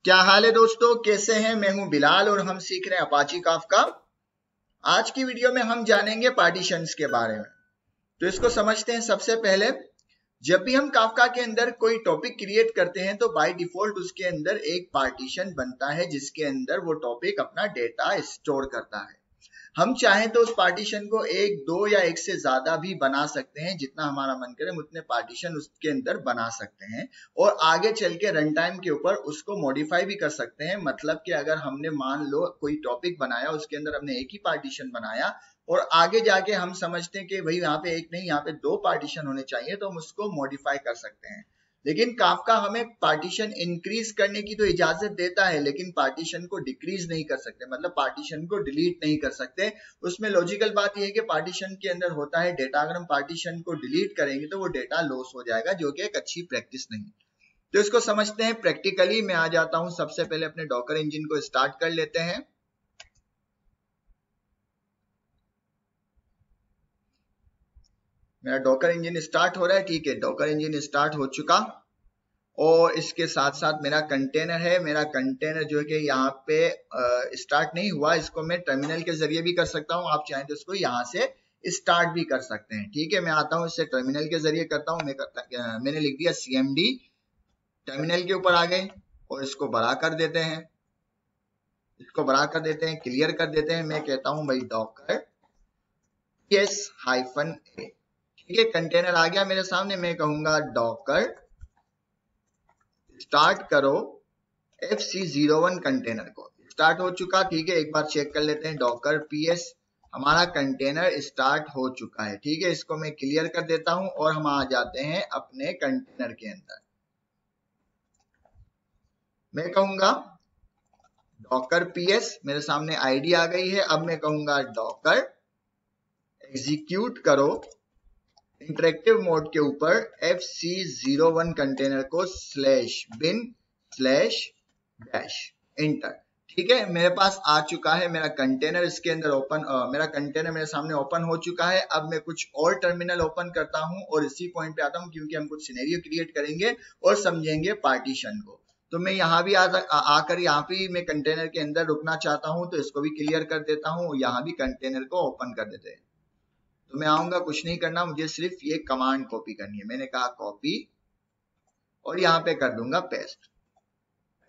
क्या हाल है दोस्तों, कैसे हैं? मैं हूं बिलाल और हम सीख रहे हैं अपाची काफका। आज की वीडियो में हम जानेंगे पार्टीशंस के बारे में। तो इसको समझते हैं। सबसे पहले, जब भी हम काफका के अंदर कोई टॉपिक क्रिएट करते हैं तो बाय डिफॉल्ट उसके अंदर एक पार्टीशन बनता है जिसके अंदर वो टॉपिक अपना डेटा स्टोर करता है। हम चाहें तो उस पार्टीशन को एक, दो या एक से ज्यादा भी बना सकते हैं। जितना हमारा मन करे उतने पार्टीशन उसके अंदर बना सकते हैं और आगे चल के रन टाइम के ऊपर उसको मॉडिफाई भी कर सकते हैं। मतलब कि अगर हमने मान लो कोई टॉपिक बनाया, उसके अंदर हमने एक ही पार्टीशन बनाया और आगे जाके हम समझते हैं कि भाई यहाँ पे एक नहीं, यहाँ पे दो पार्टीशन होने चाहिए, तो हम उसको मॉडिफाई कर सकते हैं। लेकिन काफका हमें पार्टीशन इंक्रीज करने की तो इजाजत देता है, लेकिन पार्टीशन को डिक्रीज नहीं कर सकते, मतलब पार्टीशन को डिलीट नहीं कर सकते। उसमें लॉजिकल बात यह है कि पार्टीशन के अंदर होता है डेटा। अगर हम पार्टीशन को डिलीट करेंगे तो वो डेटा लॉस हो जाएगा, जो कि एक अच्छी प्रैक्टिस नहीं। तो इसको समझते हैं प्रैक्टिकली। मैं आ जाता हूं, सबसे पहले अपने डॉकर इंजन को स्टार्ट कर लेते हैं। मेरा डॉकर इंजन स्टार्ट हो रहा है, ठीक है। डॉकर इंजन स्टार्ट हो चुका और इसके साथ साथ मेरा कंटेनर है। मेरा कंटेनर जो है कि यहाँ पे स्टार्ट नहीं हुआ, इसको मैं टर्मिनल के जरिए भी कर सकता हूँ। आप चाहें तो इसको यहाँ से स्टार्ट भी कर सकते हैं, ठीक है। मैं आता हूँ, इसे टर्मिनल के जरिए करता हूँ। मैंने लिख दिया CMD, टर्मिनल के ऊपर आ गए और इसको बड़ा कर देते हैं, इसको बड़ा कर देते हैं, क्लियर कर देते हैं। मैं कहता हूँ भाई डॉकर -a, ठीक है। कंटेनर आ गया मेरे सामने। मैं कहूंगा डॉकर स्टार्ट करो FC01 कंटेनर को। स्टार्ट हो चुका, ठीक है। एक बार चेक कर लेते हैं, डॉकर PS हमारा कंटेनर स्टार्ट हो चुका है, ठीक है। इसको मैं क्लियर कर देता हूं और हम आ जाते हैं अपने कंटेनर के अंदर। मैं कहूंगा डॉकर PS, मेरे सामने आईडी आ गई है। अब मैं कहूंगा डॉकर एग्जीक्यूट करो इंटरेक्टिव मोड के ऊपर FC01 कंटेनर को /bin/dash इंटर, ठीक है। मेरे पास आ चुका है मेरा कंटेनर। इसके अंदर ओपन, मेरा कंटेनर मेरे सामने ओपन हो चुका है। अब मैं कुछ और टर्मिनल ओपन करता हूं और इसी पॉइंट पे आता हूं, क्योंकि हम कुछ सिनेरियो क्रिएट करेंगे और समझेंगे पार्टीशन को। तो मैं यहाँ भी आकर यहाँ भी मैं कंटेनर के अंदर रुकना चाहता हूं, तो इसको भी क्लियर कर देता हूं। यहाँ भी कंटेनर को ओपन कर देते हैं। तो मैं आऊंगा, कुछ नहीं करना, मुझे सिर्फ ये कमांड कॉपी करनी है। मैंने कहा कॉपी और यहाँ पे कर दूंगा पेस्ट,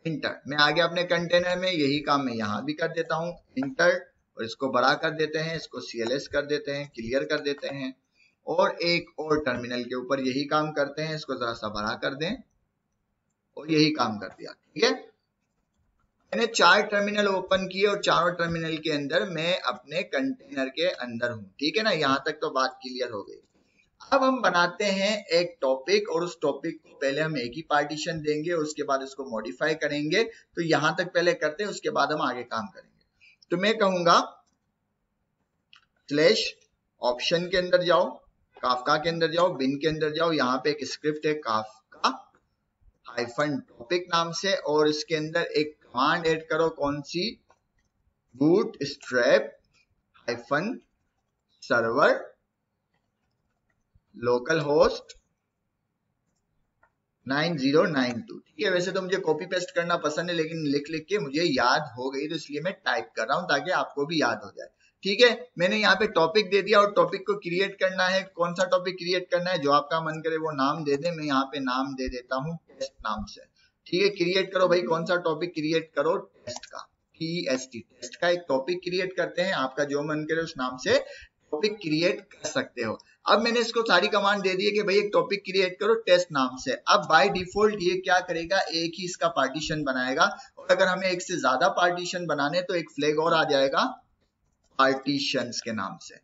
इंटर। मैं आ गया अपने कंटेनर में। यही काम मैं यहाँ भी कर देता हूँ, इंटर। और इसको बड़ा कर देते हैं, इसको CLS कर देते हैं, क्लियर कर देते हैं और एक और टर्मिनल के ऊपर यही काम करते हैं। इसको जरा सा बड़ा कर दें और यही काम कर दिया, ठीक है। मैंने 4 टर्मिनल ओपन किए और चारों टर्मिनल के अंदर मैं अपने कंटेनर के अंदर हूं, ठीक है ना। यहां तक तो बात क्लियर हो गई। अब हम बनाते हैं एक टॉपिक और उस टॉपिक को पहले हम एक ही पार्टीशन देंगे, उसके बाद इसको मॉडिफाई करेंगे। तो यहां तक पहले करते हैं, उसके बाद हम आगे काम करेंगे। तो मैं कहूंगा /option के अंदर जाओ, काफका के अंदर जाओ, बिन के अंदर जाओ। यहाँ पे एक स्क्रिप्ट है काफका -topic नाम से, और इसके अंदर एक कमांड ऐड करो। कौन सी? bootstrap -server localhost 9092, ठीक है। वैसे तो मुझे कॉपी पेस्ट करना पसंद है, लेकिन लिख लिख के मुझे याद हो गई, तो इसलिए मैं टाइप कर रहा हूं ताकि आपको भी याद हो जाए, ठीक है। मैंने यहाँ पे टॉपिक दे दिया और टॉपिक को क्रिएट करना है। कौन सा टॉपिक क्रिएट करना है? जो आपका मन करे वो नाम दे दे। मैं यहाँ पे नाम दे देता हूँ टेस्ट नाम से, ठीक है। क्रिएट करो भाई, कौन सा टॉपिक क्रिएट करो? टेस्ट का, TST, टेस्ट का एक टॉपिक क्रिएट करते हैं। आपका जो मन करे उस नाम से टॉपिक क्रिएट कर सकते हो। अब मैंने इसको सारी कमांड दे दी है कि भाई एक टॉपिक क्रिएट करो टेस्ट नाम से। अब बाय डिफॉल्ट ये क्या करेगा? एक ही इसका पार्टीशन बनाएगा, और अगर हमें एक से ज्यादा पार्टीशन बनाने तो एक फ्लैग और आ जाएगा पार्टीशंस के नाम से।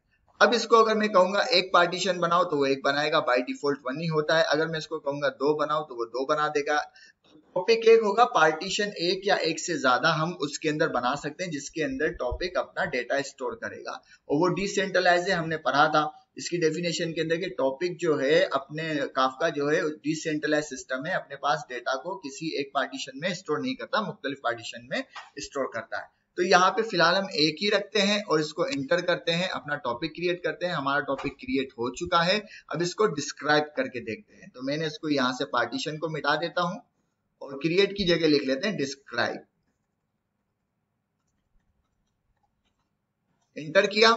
अब इसको अगर मैं कहूंगा एक पार्टीशन बनाओ तो वो एक बनाएगा, बाय डिफॉल्ट 1 ही होता है। अगर मैं इसको कहूंगा 2 बनाओ तो वो 2 बना देगा। टॉपिक एक होगा, पार्टीशन एक या एक से ज्यादा हम उसके अंदर बना सकते हैं, जिसके अंदर टॉपिक अपना डेटा स्टोर करेगा और वो डिसेंट्रलाइज है। हमने पढ़ा था इसकी डेफिनेशन के अंदर कि टॉपिक जो है अपने काफका जो है डिसेंट्रलाइज सिस्टम है, अपने पास डेटा को किसी एक पार्टीशन में स्टोर नहीं करता, मुख्तलिफ पार्टीशन में स्टोर करता है। तो यहाँ पे फिलहाल हम एक ही रखते हैं और इसको इंटर करते हैं, अपना टॉपिक क्रिएट करते हैं। हमारा टॉपिक क्रिएट हो चुका है। अब इसको डिस्क्राइब करके देखते हैं। तो मैंने इसको यहाँ से पार्टीशन को मिटा देता हूँ और क्रिएट की जगह लिख लेते हैं डिस्क्राइब। इंटर किया,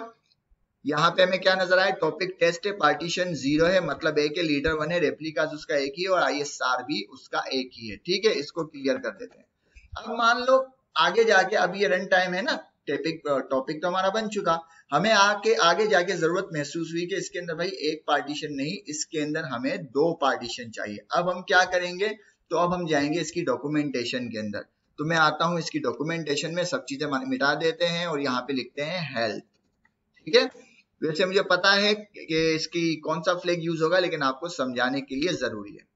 यहाँ पे हमें क्या नजर आया, टॉपिक टेस्ट है, पार्टीशन 0 है, मतलब एक है, लीडर 1 है, रेप्लिकास उसका एक ही है और ISR भी उसका एक ही है। ठीक है, इसको क्लियर कर देते हैं। अब मान लो आगे जाके, अब ये रन टाइम है ना, टॉपिक तो हमारा बन चुका, हमें आगे जाके जरूरत महसूस हुई कि इसके अंदर भाई एक पार्टीशन नहीं, इसके अंदर हमें 2 पार्टीशन चाहिए। अब हम क्या करेंगे, तो अब हम जाएंगे इसकी डॉक्यूमेंटेशन के अंदर। तो मैं आता हूं इसकी डॉक्यूमेंटेशन में, सब चीजें मिटा देते हैं और यहाँ पे लिखते हैं हेल्थ। ठीक है, वैसे मुझे पता है कि इसकी कौन सा फ्लैग यूज होगा, लेकिन आपको समझाने के लिए जरूरी है।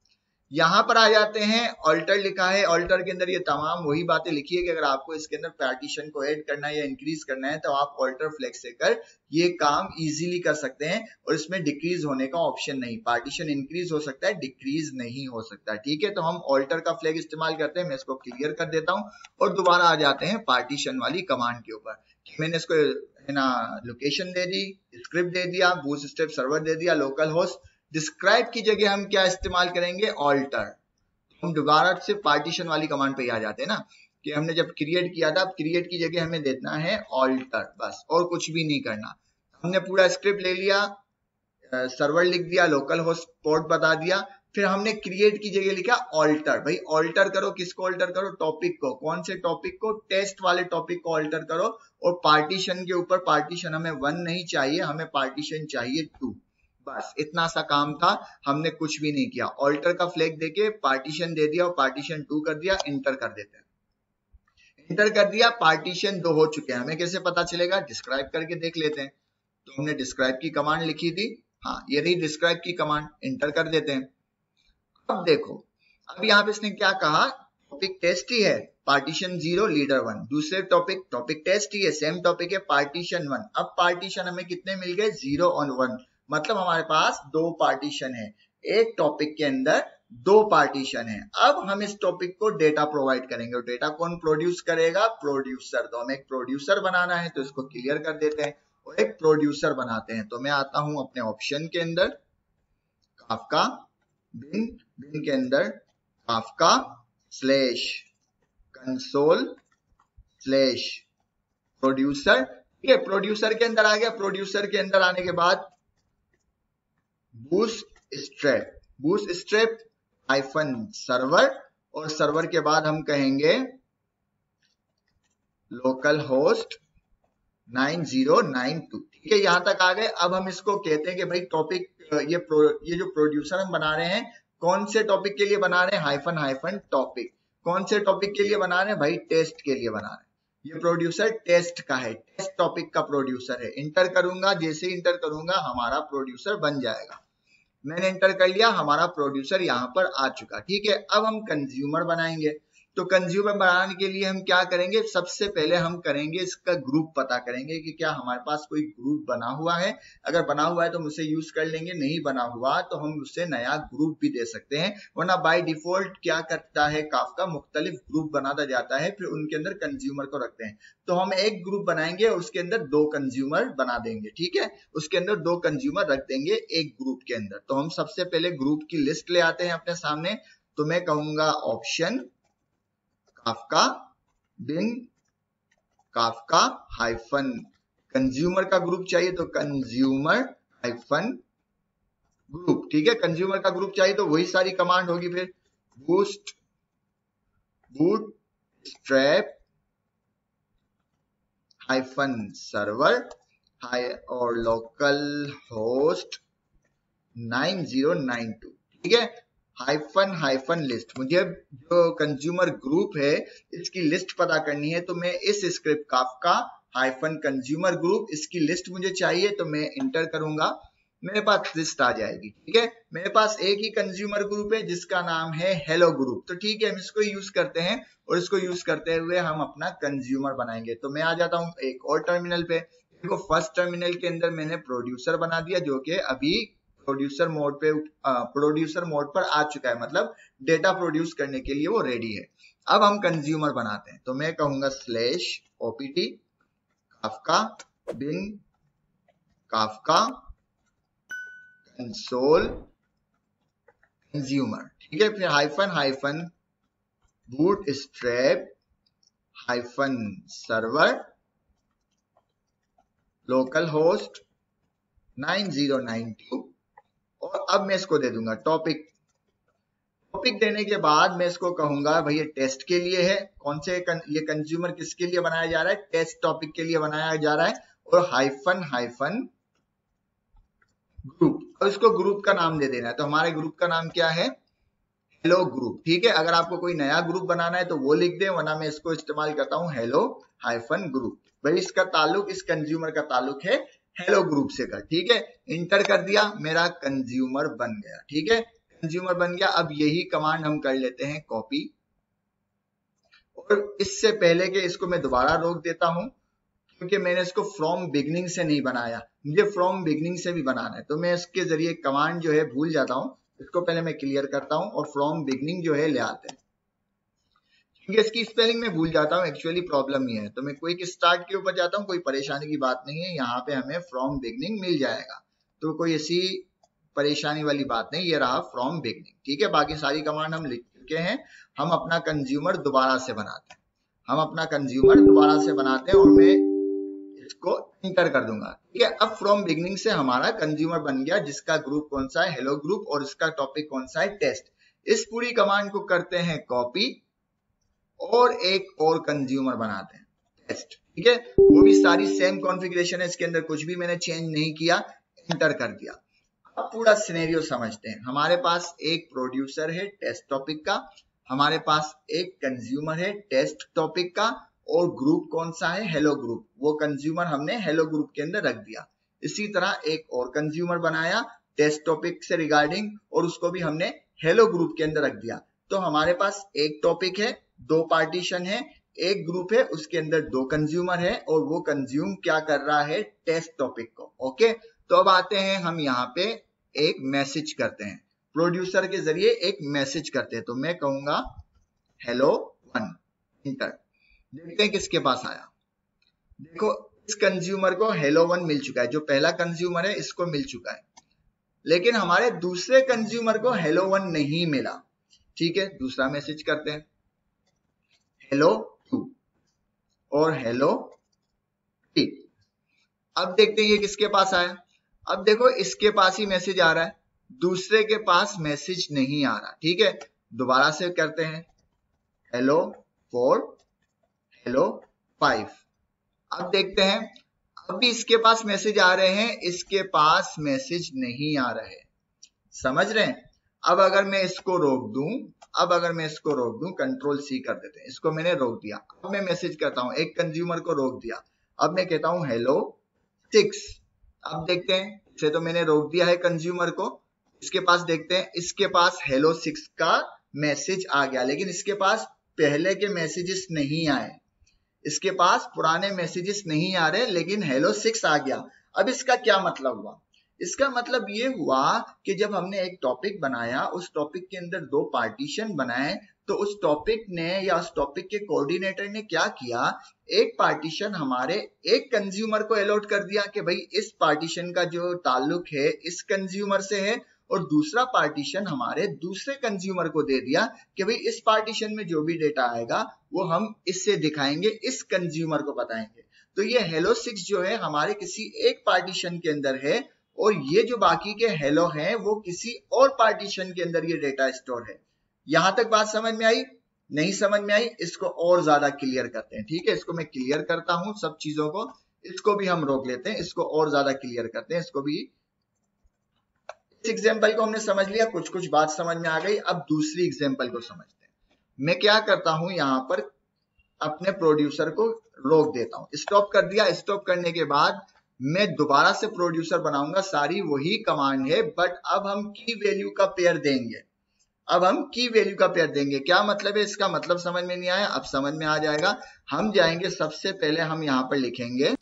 यहाँ पर आ जाते हैं, ऑल्टर लिखा है, ऑल्टर के अंदर ये तमाम वही बातें लिखी है कि अगर आपको इसके अंदर पार्टीशन को ऐड करना है या इंक्रीज करना है तो आप ऑल्टर फ्लैग से कर ये काम इजीली कर सकते हैं, और इसमें डिक्रीज होने का ऑप्शन नहीं, पार्टीशन इंक्रीज हो सकता है, डिक्रीज नहीं हो सकता। ठीक है, तो हम ऑल्टर का फ्लैग इस्तेमाल करते हैं। मैं इसको क्लियर कर देता हूँ और दोबारा आ जाते हैं पार्टीशन वाली कमांड के ऊपर। मैंने इसको है ना लोकेशन दे दी, स्क्रिप्ट दे दिया, बूटस्ट्रैप सर्वर दे दिया, लोकल होस्ट। डिस्क्राइब की जगह हम क्या इस्तेमाल करेंगे, ऑल्टर। हम दोबारा से पार्टीशन वाली कमांड पे आ जाते हैं ना, कि हमने जब क्रिएट किया था, अब क्रिएट की जगह हमें देना है ऑल्टर, बस, और कुछ भी नहीं करना। हमने पूरा स्क्रिप्ट ले लिया, सर्वर लिख दिया, लोकल होस्ट पोर्ट बता दिया, फिर हमने क्रिएट की जगह लिखा ऑल्टर। भाई ऑल्टर करो, किसको ऑल्टर करो, टॉपिक को। कौन से टॉपिक को, टेस्ट वाले टॉपिक को ऑल्टर करो। और पार्टीशन के ऊपर, पार्टीशन हमें 1 नहीं चाहिए, हमें पार्टीशन चाहिए 2। बस इतना सा काम था, हमने कुछ भी नहीं किया। ऑल्टर का फ्लैग देके पार्टीशन दे दिया और पार्टीशन 2 कर दिया। इंटर कर देते हैं, इंटर कर दिया, पार्टीशन 2 हो चुके हैं। हमें कैसे पता चलेगा, डिस्क्राइब करके देख लेते हैं। तो हमने डिस्क्राइब की कमांड लिखी थी, हाँ ये रही डिस्क्राइब की कमांड, इंटर कर देते हैं। अब देखो, अब यहाँ पे इसने क्या कहा, टॉपिक टेस्ट ही है, पार्टीशन 0, लीडर 1। दूसरे टॉपिक टेस्ट ही है, सेम टॉपिक है, पार्टीशन 1। अब पार्टीशन हमें कितने मिल गए, 0 और 1, मतलब हमारे पास 2 पार्टीशन है। एक टॉपिक के अंदर 2 पार्टीशन है। अब हम इस टॉपिक को डेटा प्रोवाइड करेंगे, और डेटा कौन प्रोड्यूस करेगा, प्रोड्यूसर। तो हमें एक प्रोड्यूसर बनाना है, तो इसको क्लियर कर देते हैं और एक प्रोड्यूसर बनाते हैं। तो मैं आता हूं अपने ऑप्शन के अंदर, काफका बिन के अंदर Kafka slash console slash producer. ठीक है, प्रोड्यूसर के अंदर आ गया। प्रोड्यूसर के अंदर आने के बाद बूटस्ट्रैप हाइफन सर्वर, और सर्वर के बाद हम कहेंगे लोकल होस्ट 9092। ठीक है, यहां तक आ गए। अब हम इसको कहते हैं कि भाई टॉपिक, ये जो प्रोड्यूसर हम बना रहे हैं, कौन से टॉपिक के लिए बना रहे हैं, हाइफन हाइफन टॉपिक। कौन से टॉपिक के लिए बना रहे हैं भाई, टेस्ट के लिए बना रहे हैं। ये प्रोड्यूसर टेस्ट का है, टेस्ट टॉपिक का प्रोड्यूसर है। इंटर करूंगा, जैसे इंटर करूंगा हमारा प्रोड्यूसर बन जाएगा। मैंने इंटर कर लिया, हमारा प्रोड्यूसर यहाँ पर आ चुका। ठीक है, अब हम कंज्यूमर बनाएंगे। तो कंज्यूमर बनाने के लिए हम क्या करेंगे, सबसे पहले हम करेंगे इसका ग्रुप पता करेंगे कि क्या हमारे पास कोई ग्रुप बना हुआ है। अगर बना हुआ है तो हम उसे यूज कर लेंगे, नहीं बना हुआ तो हम उससे नया ग्रुप भी दे सकते हैं। वरना बाय डिफॉल्ट क्या करता है, काफका मुख्तलिफ ग्रुप बनाता जाता है, फिर उनके अंदर कंज्यूमर को रखते हैं। तो हम एक ग्रुप बनाएंगे और उसके अंदर 2 कंज्यूमर बना देंगे। ठीक है, उसके अंदर 2 कंज्यूमर रख देंगे एक ग्रुप के अंदर। तो हम सबसे पहले ग्रुप की लिस्ट ले आते हैं अपने सामने। तो मैं कहूंगा ऑप्शन काफका बिन काफका हाइफन, कंज्यूमर का ग्रुप चाहिए तो कंज्यूमर हाइफन ग्रुप। ठीक है, कंज्यूमर का ग्रुप चाहिए तो वही सारी कमांड होगी, फिर बूटस्ट्रैप हाइफन सर्वर और लोकल होस्ट 9092। ठीक है, हाइफन हाइफन लिस्ट। मुझे जो कंज्यूमर ग्रुप है इसकी लिस्ट पता करनी है, तो मैं इस script Kafka hyphen consumer group, इसकी लिस्ट मुझे चाहिए, तो मैं इंटर करूंगा, मेरे पास लिस्ट आ जाएगी। ठीक है, मेरे पास एक ही कंज्यूमर ग्रुप है जिसका नाम है हेलो ग्रुप। तो ठीक है, हम इसको यूज करते हैं और इसको यूज करते हुए हम अपना कंज्यूमर बनाएंगे। तो मैं आ जाता हूँ एक और टर्मिनल पे। देखो, फर्स्ट टर्मिनल के अंदर मैंने प्रोड्यूसर बना दिया, जो कि अभी प्रोड्यूसर मोड पर आ चुका है, मतलब डेटा प्रोड्यूस करने के लिए वो रेडी है। अब हम कंज्यूमर बनाते हैं। तो मैं कहूंगा स्लैश ओपीटी काफका बिन काफका कंसोल कंज्यूमर। ठीक है, फिर hyphen hyphen bootstrap hyphen server local host 9092 और अब मैं इसको दे दूंगा टॉपिक देने के बाद मैं इसको कहूंगा भाई ये टेस्ट के लिए है। कौन से ये कंज्यूमर किसके लिए बनाया जा रहा है? टेस्ट टॉपिक के लिए बनाया जा रहा है। और हाइफन ग्रुप, और इसको ग्रुप का नाम दे देना है। तो हमारे ग्रुप का नाम क्या है? Hello group. ठीक है, अगर आपको कोई नया ग्रुप बनाना है तो वो लिख दे, वरना मैं इसको इस्तेमाल करता हूं हेलो हाइफन ग्रुप। भाई इसका ताल्लुक, इस कंज्यूमर का ताल्लुक है हेलो ग्रुप से कर। ठीक है, इंटर कर दिया, मेरा कंज्यूमर बन गया। ठीक है, कंज्यूमर बन गया। अब यही कमांड हम कर लेते हैं कॉपी, और इससे पहले के इसको मैं दोबारा रोक देता हूं क्योंकि मैंने इसको फ्रॉम बिगनिंग से नहीं बनाया, मुझे फ्रॉम बिगनिंग से भी बनाना है। तो मैं इसके जरिए कमांड जो है भूल जाता हूं, इसको पहले मैं क्लियर करता हूं और फ्रॉम बिगनिंग जो है ले आते हैं, क्योंकि इसकी स्पेलिंग में भूल जाता हूं। एक्चुअली प्रॉब्लम ये है। तो मैं क्विक स्टार्ट के ऊपर जाता हूं, कोई परेशानी की बात नहीं है, यहाँ पे हमें फ्रॉम बिगनिंग मिल जाएगा, तो कोई ऐसी परेशानी वाली बात नहीं। ये रहा फ्रॉम बिगनिंग। ठीक है, बाकी सारी कमांड हम लिख चुके हैं। हम अपना कंज्यूमर दोबारा से बनाते हैं, और मैं इसको इंटर कर दूंगा। ठीक है, अब फ्रॉम बिगनिंग से हमारा कंज्यूमर बन गया, जिसका ग्रुप कौन सा है? हेलो ग्रुप, और इसका टॉपिक कौन सा है? टेस्ट। इस पूरी कमांड को करते हैं कॉपी और एक और कंज्यूमर बनाते हैं टेस्ट। ठीक है, वो भी सारी सेम कॉन्फ़िगरेशन है, इसके अंदर कुछ भी मैंने चेंज नहीं किया, इंटर कर दिया। अब पूरा सिनेरियो समझते हैं। हमारे पास एक प्रोड्यूसर है टेस्ट टॉपिक का, हमारे पास एक कंज्यूमर है टेस्ट टॉपिक का, और ग्रुप कौन सा है? Hello group. वो कंज्यूमर हमने हेलो ग्रुप के अंदर रख दिया। इसी तरह एक और कंज्यूमर बनाया टेस्ट टॉपिक से रिगार्डिंग, और उसको भी हमने हेलो ग्रुप के अंदर रख दिया। तो हमारे पास एक टॉपिक है, दो पार्टीशन है, एक ग्रुप है, उसके अंदर दो कंज्यूमर है, और वो कंज्यूम क्या कर रहा है? टेस्ट टॉपिक को। ओके, तो अब आते हैं हम यहाँ पे एक मैसेज करते हैं, प्रोड्यूसर के जरिए एक मैसेज करते हैं। तो मैं कहूंगा हेलो वन, इंटर। देखते हैं किसके पास आया। देखो, इस कंज्यूमर को हेलो वन मिल चुका है, जो पहला कंज्यूमर है इसको मिल चुका है, लेकिन हमारे दूसरे कंज्यूमर को हेलो वन नहीं मिला। ठीक है, दूसरा मैसेज करते हैं हेलो टू और हेलो थ्री। अब देखते हैं ये किसके पास आया। अब देखो, इसके पास ही मैसेज आ रहा है, दूसरे के पास मैसेज नहीं आ रहा। ठीक है, दोबारा से करते हैं हेलो फोर, हेलो फाइव। अब देखते हैं, अब भी इसके पास मैसेज आ रहे हैं, इसके पास मैसेज नहीं आ रहे। समझ रहे हैं? अब अगर मैं इसको रोक दूं, कंट्रोल सी कर देते हैं, इसको मैंने रोक दिया। अब मैं मैसेज करता हूं, एक कंज्यूमर को रोक दिया, अब मैं कहता हूं हेलो सिक्स। अब देखते हैं, इसे तो मैंने रोक दिया है कंज्यूमर को, इसके पास देखते हैं, इसके पास हेलो सिक्स का मैसेज आ गया, लेकिन इसके पास पहले के मैसेजेस नहीं आए, इसके पास पुराने मैसेजेस नहीं आ रहे, लेकिन हेलो सिक्स आ गया। अब इसका क्या मतलब हुआ? इसका मतलब ये हुआ कि जब हमने एक टॉपिक बनाया, उस टॉपिक के अंदर दो पार्टीशन बनाए, तो उस टॉपिक ने या उस टॉपिक के कोऑर्डिनेटर ने क्या किया, एक पार्टीशन हमारे एक कंज्यूमर को अलॉट कर दिया कि भाई इस पार्टीशन का जो ताल्लुक है इस कंज्यूमर से है, और दूसरा पार्टीशन हमारे दूसरे कंज्यूमर को दे दिया कि भाई इस पार्टीशन में जो भी डेटा आएगा वो हम इससे दिखाएंगे, इस कंज्यूमर को बताएंगे। तो ये हेलो सिक्स जो है हमारे किसी एक पार्टीशन के अंदर है, और ये जो बाकी के हेलो हैं वो किसी और पार्टीशन के अंदर ये डेटा स्टोर है। यहां तक बात समझ में आई? नहीं समझ में आई? इसको और ज्यादा क्लियर करते हैं। ठीक है, इसको मैं क्लियर करता हूं सब चीजों को, इसको भी हम रोक लेते हैं, इसको और ज्यादा क्लियर करते हैं, इसको भी। इस एग्जाम्पल को हमने समझ लिया, कुछ कुछ बात समझ में आ गई। अब दूसरी एग्जाम्पल को समझते हैं। मैं क्या करता हूं, यहां पर अपने प्रोड्यूसर को रोक देता हूं, स्टॉप कर दिया। स्टॉप करने के बाद मैं दोबारा से प्रोड्यूसर बनाऊंगा, सारी वही कमांड है, बट अब हम की वैल्यू का पेयर देंगे। क्या मतलब है इसका? मतलब समझ में नहीं आया? अब समझ में आ जाएगा। हम जाएंगे, सबसे पहले हम यहां पर लिखेंगे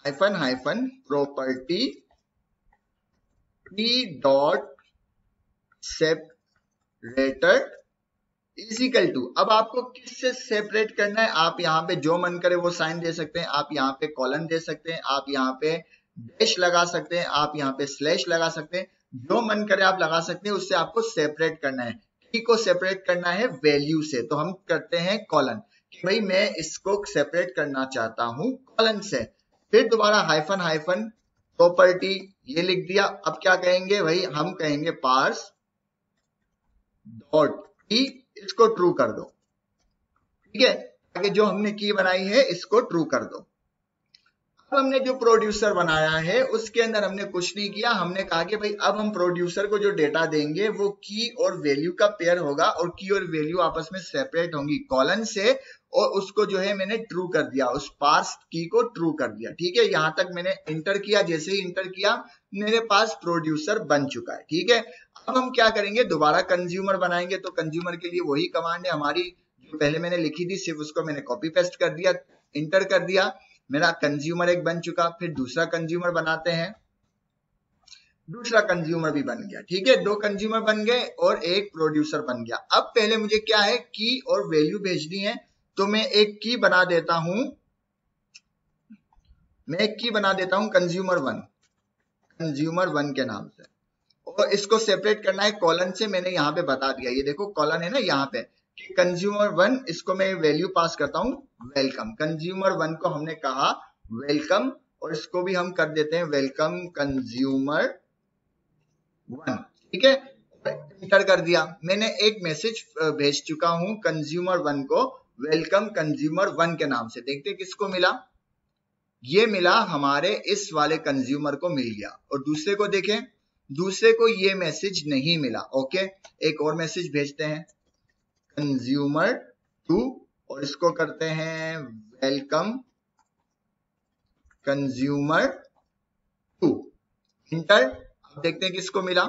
hyphen property dot separator equal to. अब आपको किससे सेपरेट करना है? आप यहाँ पे जो मन करे वो साइन दे सकते हैं, आप यहाँ पे कॉलन दे सकते हैं, आप यहाँ पे डैश लगा सकते हैं, आप यहाँ पे स्लैश लगा सकते हैं, जो मन करे आप लगा सकते हैं। उससे आपको सेपरेट करना है। की को सेपरेट करना है वैल्यू से, तो हम करते हैं कॉलन कि भाई मैं इसको सेपरेट करना चाहता हूं कॉलन से। फिर दोबारा हाइफन हाइफन प्रॉपर्टी ये लिख दिया। अब क्या कहेंगे भाई, हम कहेंगे पार्स डॉट की, इसको ट्रू कर दो, ठीक है, ताकि जो हमने की बनाई है इसको ट्रू कर दो। अब हमने जो प्रोड्यूसर बनाया है उसके अंदर हमने कुछ नहीं किया, हमने कहा कि भाई अब हम प्रोड्यूसर को जो डेटा देंगे वो की और वैल्यू का पेयर होगा और की और वैल्यू आपस में सेपरेट होंगी कॉलन से, और उसको जो है मैंने ट्रू कर दिया, उस पार्स की को ट्रू कर दिया, ठीक है। यहां तक मैंने इंटर किया, जैसे ही इंटर किया मेरे पास प्रोड्यूसर बन चुका है, ठीक है। अब हम क्या करेंगे, दोबारा कंज्यूमर बनाएंगे, तो कंज्यूमर के लिए वही कमांड है हमारी जो पहले मैंने लिखी थी, सिर्फ उसको मैंने कॉपी पेस्ट कर दिया, इंटर कर दिया, मेरा कंज्यूमर एक बन चुका। फिर दूसरा कंज्यूमर बनाते हैं, दूसरा कंज्यूमर भी बन गया, ठीक है, दो कंज्यूमर बन गए और एक प्रोड्यूसर बन गया। अब पहले मुझे क्या है, की और वैल्यू भेजनी है, तो मैं एक की बना देता हूं, मैं एक की बना देता हूं कंज्यूमर वन के नाम से, और इसको सेपरेट करना है कॉलन से, मैंने यहाँ पे बता दिया, ये देखो कॉलन है ना यहाँ पे, कंज्यूमर वन, इसको मैं वैल्यू पास करता हूं वेलकम, कंज्यूमर वन को हमने कहा वेलकम, और इसको भी हम कर देते हैं वेलकम कंज्यूमर वन, ठीक है, इंटर कर दिया। मैंने एक मैसेज भेज चुका हूं कंज्यूमर वन को वेलकम कंज्यूमर वन के नाम से, देखते किसको मिला, ये मिला हमारे इस वाले कंज्यूमर को मिल गया, और दूसरे को देखें, दूसरे को ये मैसेज नहीं मिला, ओके, एक और मैसेज भेजते हैं कंज्यूमर टू, और इसको करते हैं वेलकम कंज्यूमर टू, इंटर। अब देखते हैं किसको मिला,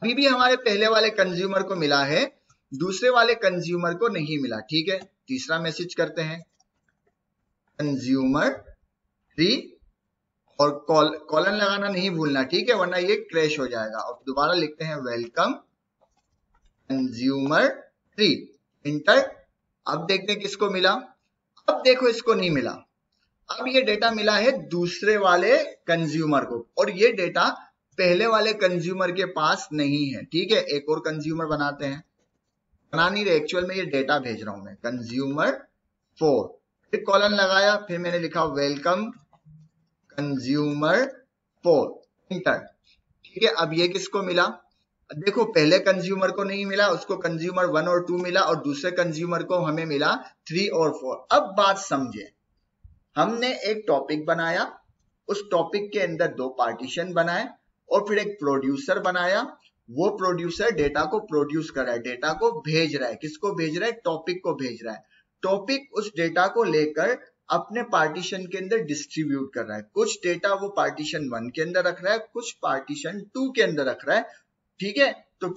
अभी भी हमारे पहले वाले कंज्यूमर को मिला है, दूसरे वाले कंज्यूमर को नहीं मिला, ठीक है। तीसरा मैसेज करते हैं कंज्यूमर थ्री, और कॉलन लगाना नहीं भूलना, ठीक है, वरना ये क्रैश हो जाएगा, और दोबारा लिखते हैं वेलकम कंज्यूमर थ्री, इंटर। अब देखते हैं किसको मिला, अब देखो इसको नहीं मिला, अब ये डेटा मिला है दूसरे वाले कंज्यूमर को, और ये डेटा पहले वाले कंज्यूमर के पास नहीं है, ठीक है। एक और कंज्यूमर बनाते हैं, बना नहीं रहे, एक्चुअल में ये डेटा भेज रहा हूं मैं, कंज्यूमर फोर, फिर कॉलन लगाया, फिर मैंने लिखा वेलकम कंज्यूमर फोर, इंटर, ठीक है। अब ये किसको मिला, देखो पहले कंज्यूमर को नहीं मिला, उसको कंज्यूमर वन और टू मिला, और दूसरे कंज्यूमर को हमें मिला थ्री और फोर। अब बात समझे, हमने एक टॉपिक बनाया, उस टॉपिक के अंदर दो पार्टीशन बनाए, और फिर एक प्रोड्यूसर बनाया, वो प्रोड्यूसर डेटा को प्रोड्यूस कर रहा है, डेटा को भेज रहा है, किसको भेज रहा है, टॉपिक को भेज रहा है, टॉपिक उस डेटा को लेकर अपने पार्टीशन के अंदर डिस्ट्रीब्यूट कर रहा है, कुछ डेटा वो पार्टीशन वन के अंदर रख रहा है, कुछ पार्टीशन टू के अंदर रख रहा है, ठीक है। तो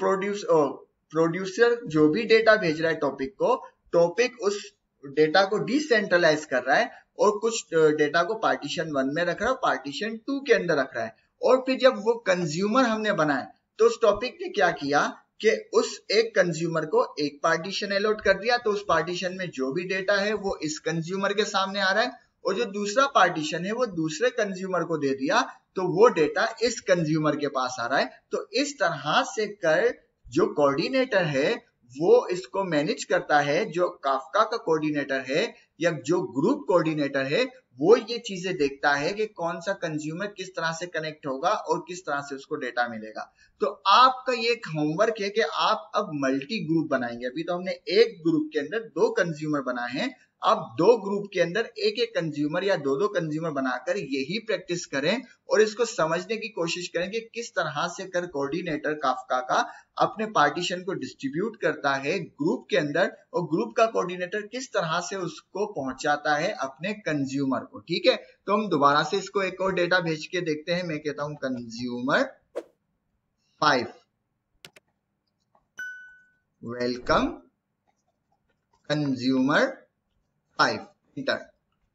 प्रोड्यूसर जो भी डेटा भेज रहा है टॉपिक को, टॉपिक उस डेटा को डिसेंट्रलाइज कर रहा है, और कुछ डेटा को पार्टीशन वन में रख रहा है, पार्टीशन टू के अंदर रख रहा है। और फिर जब वो कंज्यूमर हमने बनाए, तो उस टॉपिक ने क्या किया कि उस एक कंज्यूमर को एक पार्टीशन अलॉट कर दिया, तो उस पार्टीशन में जो भी डेटा है वो इस कंज्यूमर के सामने आ रहा है, और जो दूसरा पार्टीशन है वो दूसरे कंज्यूमर को दे दिया, तो वो डेटा इस कंज्यूमर के पास आ रहा है। तो इस तरह से कर जो कोऑर्डिनेटर है वो इसको मैनेज करता है, जो काफका का कोऑर्डिनेटर है या जो ग्रुप कोऑर्डिनेटर है वो ये चीजें देखता है कि कौन सा कंज्यूमर किस तरह से कनेक्ट होगा और किस तरह से उसको डेटा मिलेगा। तो आपका ये एक होमवर्क है कि आप अब मल्टी ग्रुप बनाएंगे। अभी तो हमने एक ग्रुप के अंदर दो कंज्यूमर बनाए हैं, अब दो ग्रुप के अंदर एक एक कंज्यूमर या दो दो कंज्यूमर बनाकर यही प्रैक्टिस करें और इसको समझने की कोशिश करें कि किस तरह से कर कोऑर्डिनेटर काफका का अपने पार्टीशन को डिस्ट्रीब्यूट करता है ग्रुप के अंदर, और ग्रुप का कोऑर्डिनेटर किस तरह से उसको पहुंचाता है अपने कंज्यूमर को। ठीक है, तो हम दोबारा से इसको एक और डेटा भेज के देखते हैं। मैं कहता हूं कंज्यूमर 5 वेलकम कंज्यूमर 5 इंटर।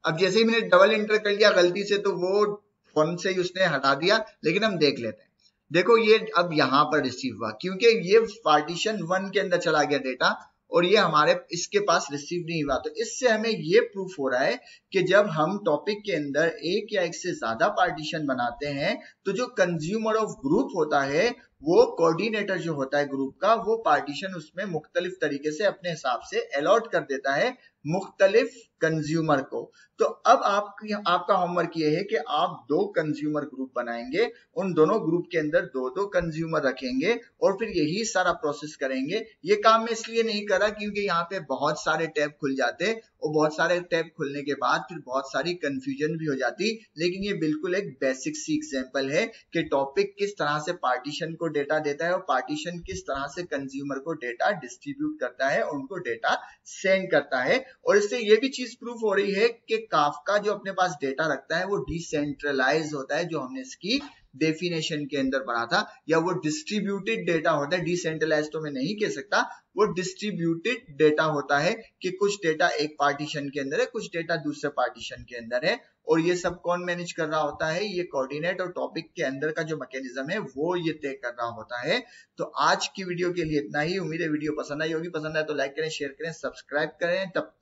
अब जैसे ही मैंने डबल इंटर कर लिया गलती से, तो वो फॉर्म से ही उसने हटा दिया, लेकिन हम देख लेते हैं। देखो ये अब यहां पर रिसीव हुआ क्योंकि ये पार्टीशन 1 के अंदर चला गया डेटा और ये हमारे इसके पास रिसीव नहीं हुआ। तो इससे हमें ये प्रूफ हो रहा है कि जब हम टॉपिक के अंदर एक या एक से ज्यादा पार्टीशन बनाते हैं तो जो कंज्यूमर ऑफ ग्रुप होता है वो कोऑर्डिनेटर जो होता है ग्रुप का, वो पार्टीशन उसमें मुख्तलिफ तरीके से अपने हिसाब से अलॉट कर देता है मुख्तलिफ कंज्यूमर को। तो अब आपका होमवर्क ये है कि आप 2 कंज्यूमर ग्रुप बनाएंगे, उन दोनों ग्रुप के अंदर 2 कंज्यूमर रखेंगे और फिर यही सारा प्रोसेस करेंगे। ये काम मैं इसलिए नहीं कर रहा क्योंकि यहाँ पे बहुत सारे टैब खुल जाते और बहुत सारे टैब खुलने के बाद फिर बहुत सारी कंफ्यूजन भी हो जाती, लेकिन ये बिल्कुल एक बेसिक सी एग्जांपल है कि टॉपिक किस तरह से पार्टीशन को डेटा देता है और पार्टीशन किस तरह से कंज्यूमर को डेटा डिस्ट्रीब्यूट करता है और उनको डेटा सेंड करता है। और इससे ये भी चीज प्रूफ हो रही है कि काफका जो अपने पास डेटा रखता है वो डिसेंट्रलाइज होता है, जो हमने इसकी डेफिनेशन के अंदर पढ़ा था, या वो डिस्ट्रीब्यूटेड डेटा होता है। डिसेंट्रलाइज तो मैं नहीं कह सकता, वो डिस्ट्रीब्यूटेड डेटा होता है कि कुछ डेटा एक पार्टीशन के अंदर है, कुछ डेटा दूसरे पार्टीशन के अंदर है। और ये सब कौन मैनेज कर रहा होता है? ये कोऑर्डिनेट और टॉपिक के अंदर का जो मैकेनिज्म है वो ये तय कर रहा होता है। तो आज की वीडियो के लिए इतना ही। उम्मीद है वीडियो पसंद आई होगी। पसंद आए तो लाइक करें, शेयर करें, सब्सक्राइब करें। तब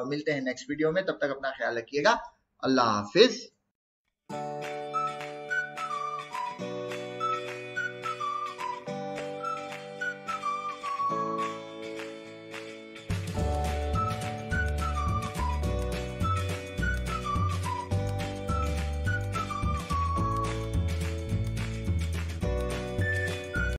मिलते हैं नेक्स्ट वीडियो में, तब तक अपना ख्याल रखिएगा। अल्लाह हाफिज।